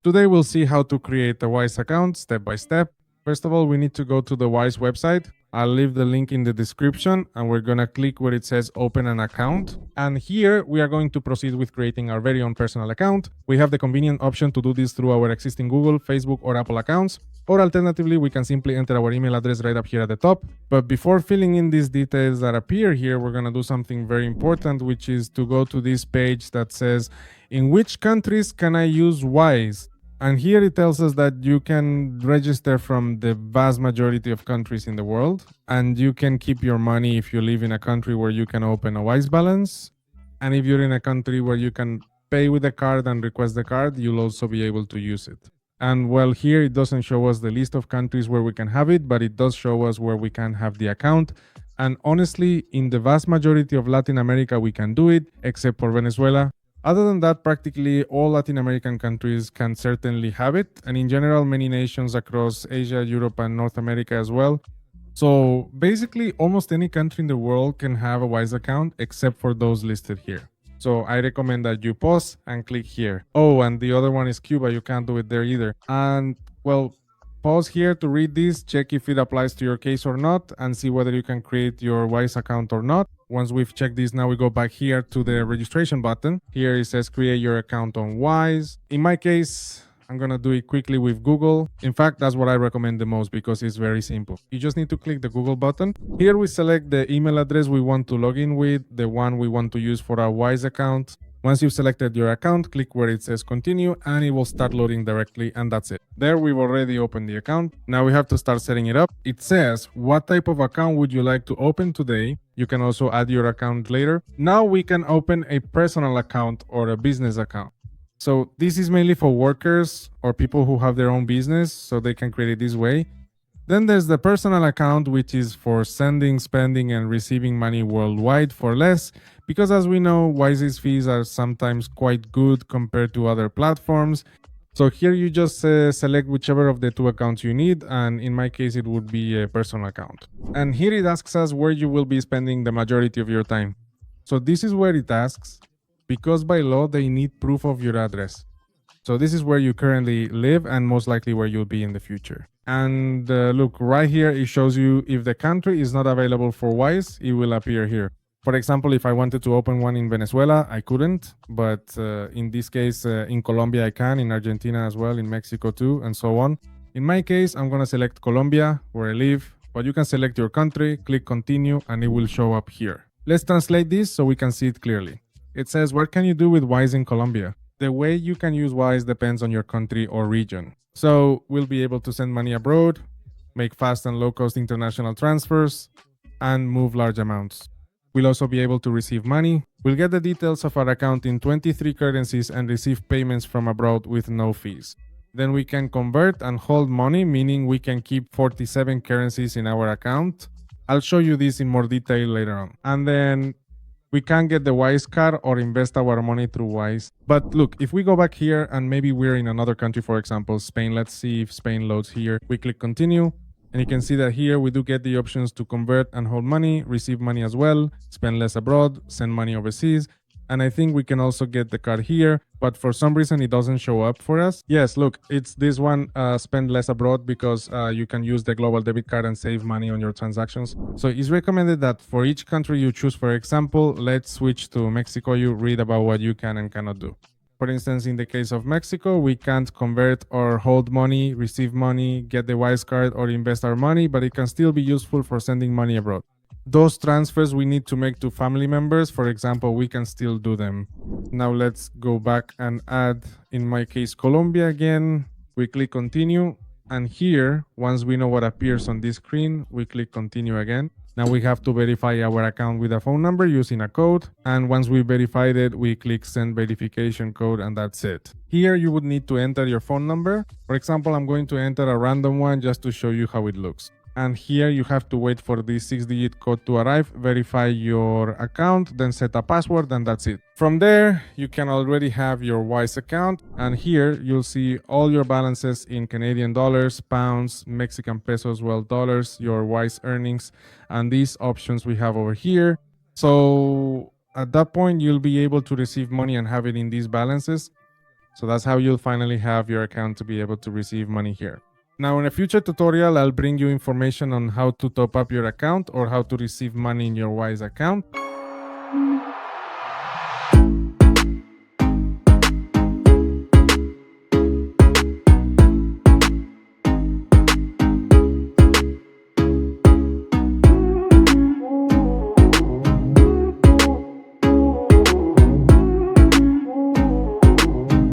Today we'll see how to create a Wise account step by step. First of all, we need to go to the Wise website. I'll leave the link in the description and we're going to click where it says open an account. And here we are going to proceed with creating our very own personal account. We have the convenient option to do this through our existing Google, Facebook, or Apple accounts. Or alternatively, we can simply enter our email address right up here at the top. But before filling in these details that appear here, we're going to do something very important, which is to go to this page that says, in which countries can I use Wise? And here it tells us that you can register from the vast majority of countries in the world, and you can keep your money if you live in a country where you can open a Wise balance. And if you're in a country where you can pay with a card and request the card, you'll also be able to use it. And well, here it doesn't show us the list of countries where we can have it, but it does show us where we can have the account. And honestly, in the vast majority of Latin America, we can do it, except for Venezuela. Other than that, practically all Latin American countries can certainly have it, and in general, many nations across Asia, Europe, and North America as well. So basically, almost any country in the world can have a Wise account, except for those listed here. So I recommend that you pause and click here. Oh, and the other one is Cuba. You can't do it there either. And well, pause here to read this, check if it applies to your case or not, and see whether you can create your Wise account or not. Once we've checked this, now we go back here to the registration button. Here it says create your account on Wise. In my case, I'm gonna do it quickly with Google. In fact, that's what I recommend the most because it's very simple. You just need to click the Google button. Here we select the email address we want to log in with, the one we want to use for our Wise account. Once you've selected your account, click where it says continue and it will start loading directly, and that's it. There we've already opened the account. Now we have to start setting it up. It says, what type of account would you like to open today? You can also add your account later. Now we can open a personal account or a business account. So this is mainly for workers or people who have their own business, so they can create it this way. Then there's the personal account, which is for sending, spending, and receiving money worldwide for less, because as we know, Wise's fees are sometimes quite good compared to other platforms. So here you just select whichever of the two accounts you need, and in my case it would be a personal account. And here it asks us where you will be spending the majority of your time. So this is where it asks, because by law they need proof of your address. So this is where you currently live and most likely where you'll be in the future. And look, right here it shows you if the country is not available for Wise, it will appear here. For example, if I wanted to open one in Venezuela, I couldn't, but in this case, in Colombia I can, in Argentina as well, in Mexico too, and so on. In my case, I'm gonna select Colombia, where I live, but you can select your country, click continue, and it will show up here. Let's translate this so we can see it clearly. It says, what can you do with Wise in Colombia? The way you can use Wise depends on your country or region. So we'll be able to send money abroad, make fast and low-cost international transfers, and move large amounts. We'll also be able to receive money. We'll get the details of our account in 23 currencies and receive payments from abroad with no fees. Then we can convert and hold money, meaning we can keep 47 currencies in our account. I'll show you this in more detail later on. And then we can get the Wise card or invest our money through Wise. But look, if we go back here and maybe we're in another country, for example, Spain, let's see if Spain loads here. We click continue and you can see that here we do get the options to convert and hold money, receive money as well, spend less abroad, send money overseas. And I think we can also get the card here, but for some reason it doesn't show up for us. Yes, look, it's this one, spend less abroad, because you can use the global debit card and save money on your transactions. So it's recommended that for each country you choose, for example, let's switch to Mexico, you read about what you can and cannot do. For instance, in the case of Mexico, we can't convert or hold money, receive money, get the Wise card, or invest our money, but it can still be useful for sending money abroad. Those transfers we need to make to family members, for example, we can still do them. Now let's go back and add, in my case, Colombia again. We click continue, and here, once we know what appears on this screen, we click continue again. Now we have to verify our account with a phone number using a code, and once we verified it, we click send verification code, and that's it. Here you would need to enter your phone number. For example, I'm going to enter a random one just to show you how it looks. And here you have to wait for this 6-digit code to arrive, verify your account, then set a password, and that's it. From there, you can already have your Wise account, and here you'll see all your balances in Canadian dollars, pounds, Mexican pesos, well, dollars, your Wise earnings, and these options we have over here. So at that point, you'll be able to receive money and have it in these balances. So that's how you'll finally have your account to be able to receive money here. Now, in a future tutorial, I'll bring you information on how to top up your account or how to receive money in your Wise account.